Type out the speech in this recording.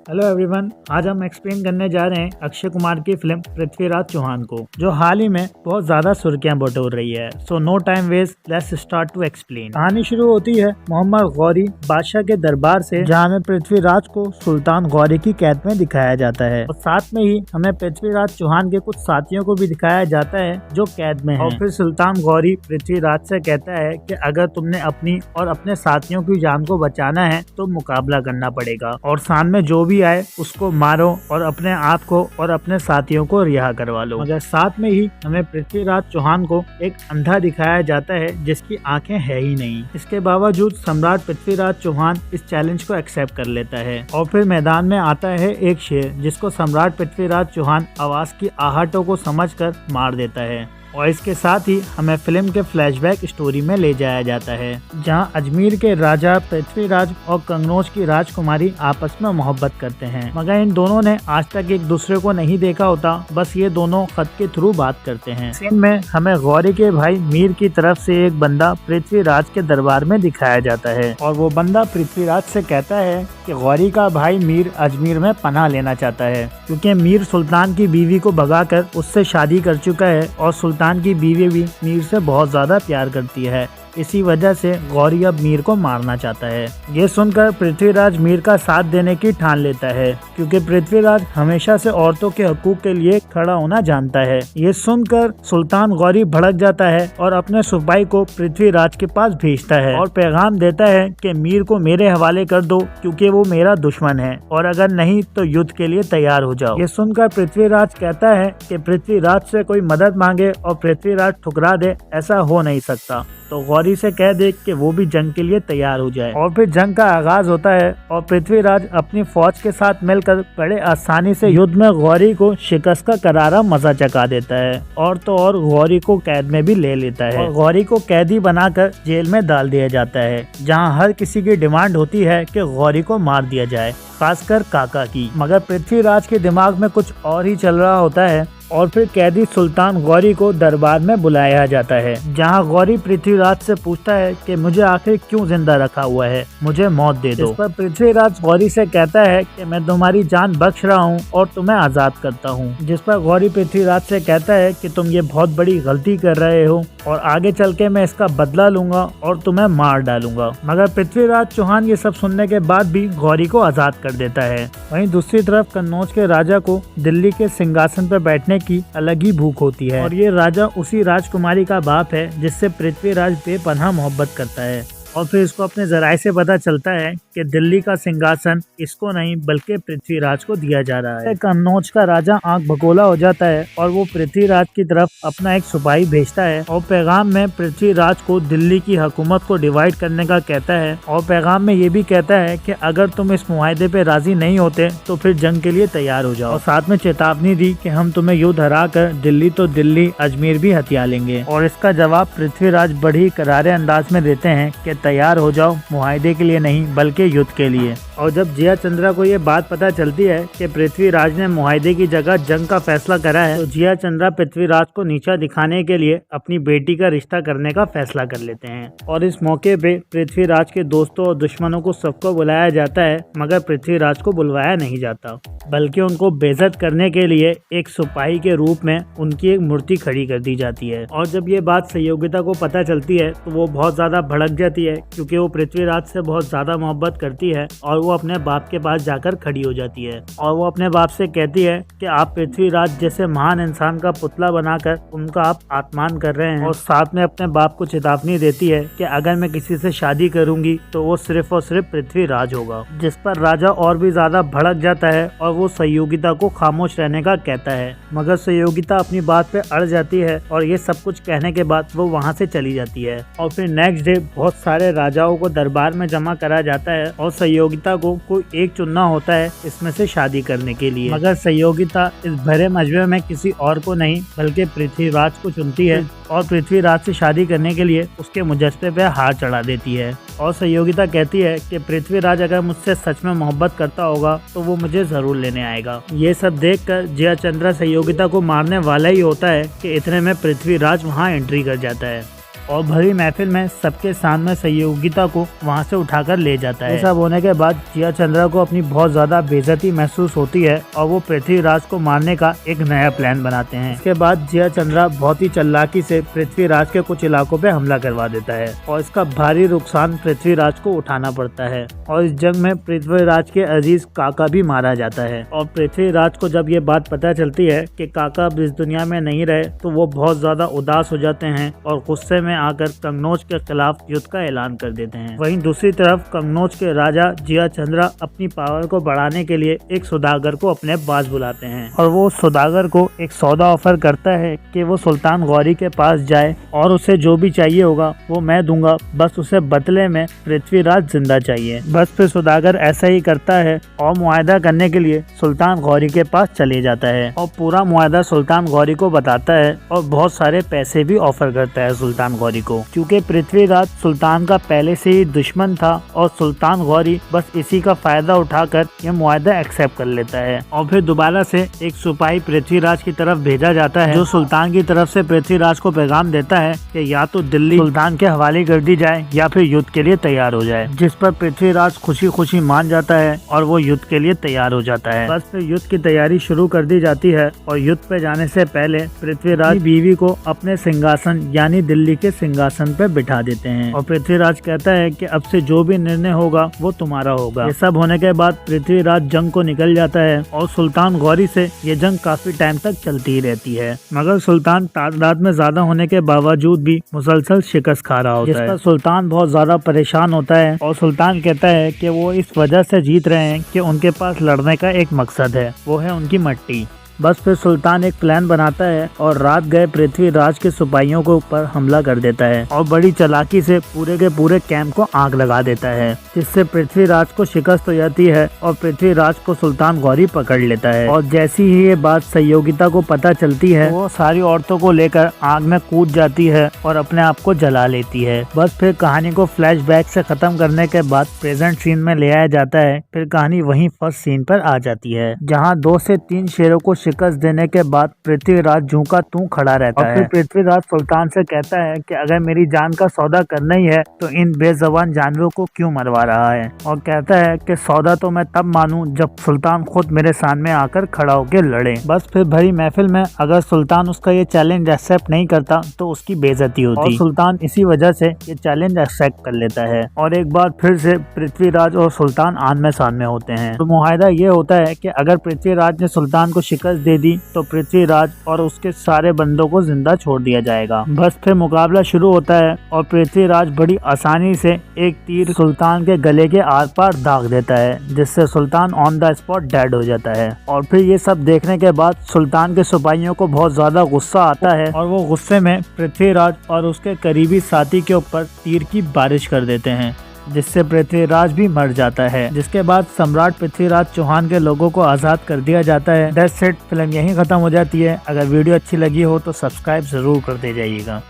Hello everyone, आज हम explain करने जा रहे हैं अक्षय कुमार की फिल्म पृथ्वीराज चौहान को, जो हाल ही में बहुत ज्यादा सुर्खियां बटोर रही है। So no time waste, let's start to explain. कहानी शुरू होती है मोहम्मद गौरी बादशाह के दरबार से, जहां हमें पृथ्वीराज को सुल्तान गौरी की कैद में दिखाया जाता है और साथ में ही हमें पृथ्वीराज चौहान के कुछ साथियों को भी दिखाया जाता है जो कैद में हैं। और फिर सुल्तान गौरी पृथ्वीराज से कहता है कि अगर तुमने अपनी और अपने साथियों की जान को बचाना है तो मुकाबला करना पड़ेगा और सामने जो भी आए उसको मारो और अपने आप को और अपने साथियों को रिहा करवा लो। मगर साथ में ही हमें पृथ्वीराज चौहान को एक अंधा दिखाया जाता है जिसकी आंखें है ही नहीं। इसके बावजूद सम्राट पृथ्वीराज चौहान इस चैलेंज को एक्सेप्ट कर लेता है और फिर मैदान में आता है एक शेर, जिसको सम्राट पृथ्वीराज चौहान आवाज की आहटों को समझकर मार देता है। और इसके साथ ही हमें फिल्म के फ्लैशबैक स्टोरी में ले जाया जाता है, जहां अजमेर के राजा पृथ्वीराज और कन्नौज की राजकुमारी आपस में मोहब्बत करते हैं, मगर इन दोनों ने आज तक एक दूसरे को नहीं देखा होता। बस ये दोनों खत के थ्रू बात करते हैं। सीन में हमें गौरी के भाई मीर की तरफ से एक बंदा पृथ्वीराज के दरबार में दिखाया जाता है और वो बंदा पृथ्वीराज से कहता है कि गौरी का भाई मीर अजमेर में पनाह लेना चाहता है, क्योंकि मीर सुल्तान की बीवी को भगाकर उससे शादी कर चुका है और सुल्तान की बीवी भी मीर से बहुत ज्यादा प्यार करती है। इसी वजह से गौरी अब मीर को मारना चाहता है। ये सुनकर पृथ्वीराज मीर का साथ देने की ठान लेता है, क्योंकि पृथ्वीराज हमेशा से औरतों के हकूक के लिए खड़ा होना जानता है। ये सुनकर सुल्तान गौरी भड़क जाता है और अपने सिपाही को पृथ्वीराज के पास भेजता है और पैगाम देता है कि मीर को मेरे हवाले कर दो, क्योंकि वो मेरा दुश्मन है और अगर नहीं तो युद्ध के लिए तैयार हो जाओ। ये सुनकर पृथ्वीराज कहता है कि पृथ्वीराज से कोई मदद मांगे और पृथ्वीराज ठुकरा दे, ऐसा हो नहीं सकता। तो गौरी से कह दे कि वो भी जंग के लिए तैयार हो जाए। और फिर जंग का आगाज होता है और पृथ्वीराज अपनी फौज के साथ मिलकर बड़े आसानी से युद्ध में गौरी को शिकस्त का करारा मजा चखा देता है और तो और गौरी को कैद में भी ले लेता है और गौरी को कैदी बनाकर जेल में डाल दिया जाता है, जहां हर किसी की डिमांड होती है कि गौरी को मार दिया जाए, खासकर काका की। मगर पृथ्वीराज के दिमाग में कुछ और ही चल रहा होता है और फिर कैदी सुल्तान गौरी को दरबार में बुलाया जाता है, जहां गौरी पृथ्वीराज से पूछता है कि मुझे आखिर क्यों जिंदा रखा हुआ है, मुझे मौत दे दो। इस पर पृथ्वीराज गौरी से कहता है कि मैं तुम्हारी जान बख्श रहा हूं और तुम्हें आजाद करता हूं। जिस पर गौरी पृथ्वीराज से कहता है कि तुम ये बहुत बड़ी गलती कर रहे हो और आगे चल के मैं इसका बदला लूंगा और तुम्हें मार डालूंगा। मगर पृथ्वीराज चौहान ये सब सुनने के बाद भी गौरी को आजाद कर देता है। वहीं दूसरी तरफ कन्नौज के राजा को दिल्ली के सिंहासन पर बैठने की अलग ही भूख होती है और ये राजा उसी राजकुमारी का बाप है जिससे पृथ्वीराज बेपनाह मोहब्बत करता है। और फिर इसको अपने जराये से पता चलता है कि दिल्ली का सिंहासन इसको नहीं बल्कि पृथ्वीराज को दिया जा रहा है। कन्नौज का राजा आंख भगोला हो जाता है और वो पृथ्वीराज की तरफ अपना एक सिपाही भेजता है और पैगाम में पृथ्वीराज को दिल्ली की हुकूमत को डिवाइड करने का कहता है और पैगाम में ये भी कहता है कि अगर तुम इस मुआहदे पे राजी नहीं होते तो फिर जंग के लिए तैयार हो जाओ, और साथ में चेतावनी दी कि हम तुम्हें युद्ध हरा कर दिल्ली तो दिल्ली अजमेर भी हथिया लेंगे। और इसका जवाब पृथ्वीराज बड़ी करारे अंदाज में देते हैं कि तैयार हो जाओ, मुआहदे के लिए नहीं बल्कि युद्ध के लिए। और जब जिया चंद्रा को ये बात पता चलती है कि पृथ्वीराज ने मुआहदे की जगह जंग का फैसला करा है, तो जिया चंद्रा पृथ्वीराज को नीचा दिखाने के लिए अपनी बेटी का रिश्ता करने का फैसला कर लेते हैं। और इस मौके पे पृथ्वीराज के दोस्तों और दुश्मनों को सबको बुलाया जाता है, मगर पृथ्वीराज को बुलवाया नहीं जाता, बल्कि उनको बेइज्जत करने के लिए एक सिपाही के रूप में उनकी एक मूर्ति खड़ी कर दी जाती है। और जब ये बात सहयोगिता को पता चलती है तो वो बहुत ज्यादा भड़क जाती है, क्योंकि वो पृथ्वीराज से बहुत ज्यादा मोहब्बत करती है और वो अपने बाप के पास जाकर खड़ी हो जाती है और वो अपने बाप से कहती है कि आप पृथ्वीराज जैसे महान इंसान का पुतला बनाकर उनका आप अपमान कर रहे हैं। और साथ में अपने बाप को चेतावनी देती है कि अगर मैं किसी से शादी करूंगी तो वो सिर्फ और सिर्फ पृथ्वीराज होगा। जिस पर राजा और भी ज्यादा भड़क जाता है और वो सहयोगिता को खामोश रहने का कहता है, मगर सहयोगिता अपनी बात पे अड़ जाती है और ये सब कुछ कहने के बाद वो वहाँ से चली जाती है। और फिर नेक्स्ट डे बहुत सारे राजाओं को दरबार में जमा करा जाता है और सहयोगिता को कोई एक चुनना होता है इसमें से शादी करने के लिए, मगर सहयोगिता इस भरे मजमे में किसी और को नहीं बल्कि पृथ्वीराज को चुनती है और पृथ्वीराज से शादी करने के लिए उसके मुजस्से पे हार चढ़ा देती है। और सहयोगिता कहती है कि पृथ्वीराज अगर मुझसे सच में मोहब्बत करता होगा तो वो मुझे जरूर लेने आएगा। ये सब देखकर जिया चंद्रा सहयोगिता को मारने वाला ही होता है कि इतने में पृथ्वीराज वहाँ एंट्री कर जाता है और भरी महफिल में सबके सामने सहयोगिता को वहाँ से उठाकर ले जाता है। सब होने के बाद जिया चंद्रा को अपनी बहुत ज्यादा बेइज्जती महसूस होती है और वो पृथ्वीराज को मारने का एक नया प्लान बनाते हैं। इसके बाद जिया चंद्रा बहुत ही चालाकी से पृथ्वीराज के कुछ इलाकों पे हमला करवा देता है और इसका भारी नुकसान पृथ्वीराज को उठाना पड़ता है और इस जंग में पृथ्वीराज के अजीज काका भी मारा जाता है। और पृथ्वीराज को जब ये बात पता चलती है कि काका अब इस दुनिया में नहीं रहे तो वो बहुत ज्यादा उदास हो जाते हैं और गुस्से में आकर कन्नौज के खिलाफ युद्ध का ऐलान कर देते हैं। वहीं दूसरी तरफ कन्नौज के राजा जिया चंद्रा अपनी पावर को बढ़ाने के लिए एक सौदागर को अपने पास बुलाते हैं और वो सौदागर को एक सौदा ऑफर करता है कि वो सुल्तान गौरी के पास जाए और उसे जो भी चाहिए होगा वो मैं दूंगा, बस उसे बदले में पृथ्वीराज जिंदा चाहिए। बस फिर सौदागर ऐसा ही करता है और मुआहदा करने के लिए सुल्तान गौरी के पास चले जाता है और पूरा मुआहदा सुल्तान गौरी को बताता है और बहुत सारे पैसे भी ऑफर करता है सुल्तान गौरी को, क्योंकि पृथ्वीराज सुल्तान का पहले से ही दुश्मन था और सुल्तान गौरी बस इसी का फायदा उठाकर यह मुआहदा एक्सेप्ट कर लेता है। और फिर दोबारा से एक सिपाही पृथ्वीराज की तरफ भेजा जाता है जो सुल्तान की तरफ से पृथ्वीराज को पैगाम देता है कि या तो दिल्ली सुल्तान के हवाले कर दी जाए या फिर युद्ध के लिए तैयार हो जाए, जिस पर पृथ्वीराज खुशी खुशी मान जाता है और वो युद्ध के लिए तैयार हो जाता है। बस फिर युद्ध की तैयारी शुरू कर दी जाती है और युद्ध पे जाने से पहले पृथ्वीराज बीवी को अपने सिंहासन यानी दिल्ली के सिंहासन पे बिठा देते हैं और पृथ्वीराज कहता है कि अब से जो भी निर्णय होगा वो तुम्हारा होगा। ये सब होने के बाद पृथ्वीराज जंग को निकल जाता है और सुल्तान गौरी से ये जंग काफी टाइम तक चलती ही रहती है, मगर सुल्तान तादाद में ज्यादा होने के बावजूद भी मुसलसल शिकस्त खा रहा होता है। सुल्तान बहुत ज्यादा परेशान होता है और सुल्तान कहता है कि वो इस वजह से जीत रहे हैं कि उनके पास लड़ने का एक मकसद है, वो है उनकी मट्टी। बस फिर सुल्तान एक प्लान बनाता है और रात गए पृथ्वीराज के सिपाहियों के ऊपर हमला कर देता है और बड़ी चालाकी से पूरे के पूरे कैंप को आग लगा देता है, जिससे पृथ्वीराज को शिकस्त हो जाती है और पृथ्वीराज को सुल्तान गौरी पकड़ लेता है। और जैसी ही ये बात सहयोगिता को पता चलती है वो सारी औरतों को लेकर आग में कूद जाती है और अपने आप को जला लेती है। बस फिर कहानी को फ्लैशबैक से खत्म करने के बाद प्रेजेंट सीन में ले आया जाता है। फिर कहानी वहीं फर्स्ट सीन पर आ जाती है जहाँ 2 से 3 शेरों को शिकस्त देने के बाद पृथ्वीराज जूं का तू खड़ा रहता है। फिर पृथ्वीराज सुल्तान से कहता है कि अगर मेरी जान का सौदा करना ही है तो इन बेजबान जानवरों को क्यों मरवा रहा है, और कहता है कि सौदा तो मैं तब मानूं जब सुल्तान खुद मेरे सामने आकर खड़ा होकर लड़े। बस फिर भरी महफिल में अगर सुल्तान उसका ये चैलेंज एक्सेप्ट नहीं करता तो उसकी बेइज्जती होती और सुल्तान इसी वजह से ये चैलेंज एक्सेप्ट कर लेता है और एक बार फिर से पृथ्वीराज और सुल्तान आमने सामने होते हैं। तो मुआहदा ये होता है कि अगर पृथ्वीराज ने सुल्तान को शिकस्त दे दी तो पृथ्वीराज और उसके सारे बंदों को जिंदा छोड़ दिया जाएगा। बस फिर मुकाबला शुरू होता है और पृथ्वीराज बड़ी आसानी से एक तीर सुल्तान के गले के आर पार दाग देता है, जिससे सुल्तान ऑन द स्पॉट डेड हो जाता है। और फिर ये सब देखने के बाद सुल्तान के सिपाहियों को बहुत ज्यादा गुस्सा आता है और वो गुस्से में पृथ्वीराज और उसके करीबी साथी के ऊपर तीर की बारिश कर देते हैं, जिससे पृथ्वीराज भी मर जाता है। जिसके बाद सम्राट पृथ्वीराज चौहान के लोगों को आजाद कर दिया जाता है। दैट्स इट, फिल्म यहीं खत्म हो जाती है। अगर वीडियो अच्छी लगी हो तो सब्सक्राइब जरूर कर दे जाइएगा।